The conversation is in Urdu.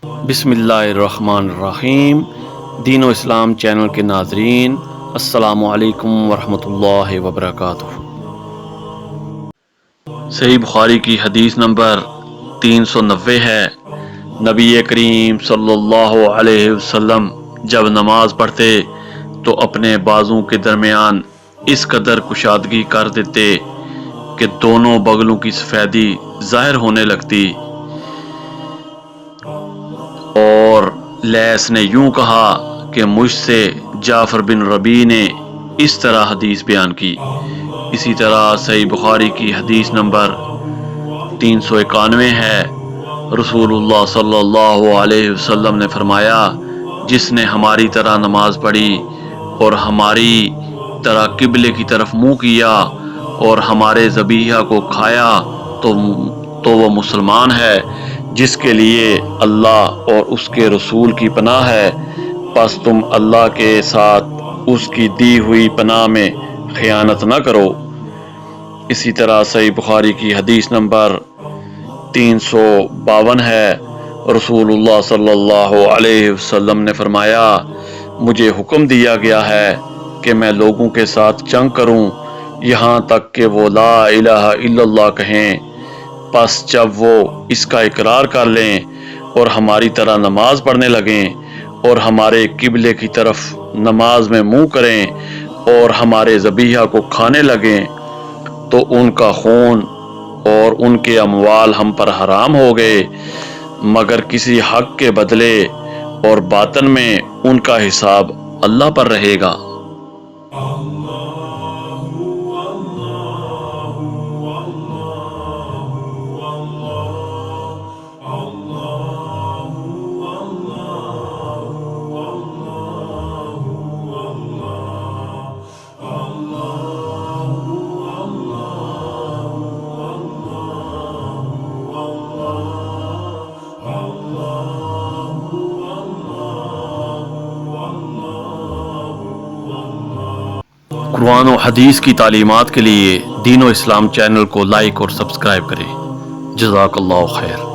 بسم اللہ الرحمن الرحیم۔ دین و اسلام چینل کے ناظرین، السلام علیکم ورحمۃ اللہ وبرکاتہ۔ صحیح بخاری کی حدیث نمبر 390 ہے، نبی کریم صلی اللہ علیہ وسلم جب نماز پڑھتے تو اپنے بازوں کے درمیان اس قدر کشادگی کر دیتے کہ دونوں بغلوں کی سفیدی ظاہر ہونے لگتی، اور لیث نے یوں کہا کہ مجھ سے جعفر بن ربیع نے اس طرح حدیث بیان کی۔ اسی طرح صحیح بخاری کی حدیث نمبر 391 ہے، رسول اللہ صلی اللہ علیہ وسلم نے فرمایا، جس نے ہماری طرح نماز پڑھی اور ہماری طرح قبلے کی طرف منہ کیا اور ہمارے ذبیحہ کو کھایا تو وہ مسلمان ہے جس کے لیے اللہ اور اس کے رسول کی پناہ ہے، پس تم اللہ کے ساتھ اس کی دی ہوئی پناہ میں خیانت نہ کرو۔ اسی طرح صحیح بخاری کی حدیث نمبر 352 ہے، رسول اللہ صلی اللہ علیہ وسلم نے فرمایا، مجھے حکم دیا گیا ہے کہ میں لوگوں کے ساتھ جنگ کروں یہاں تک کہ وہ لا الہ الا اللہ کہیں، پس جب وہ اس کا اقرار کر لیں اور ہماری طرح نماز پڑھنے لگیں اور ہمارے قبلے کی طرف نماز میں منہ کریں اور ہمارے ذبیحہ کو کھانے لگیں تو ان کا خون اور ان کے اموال ہم پر حرام ہو گئے، مگر کسی حق کے بدلے اور باطن میں ان کا حساب اللہ پر رہے گا۔ قرآن و حدیث کی تعلیمات کے لیے دین و اسلام چینل کو لائک اور سبسکرائب کریں۔ جزاک اللہ خیر۔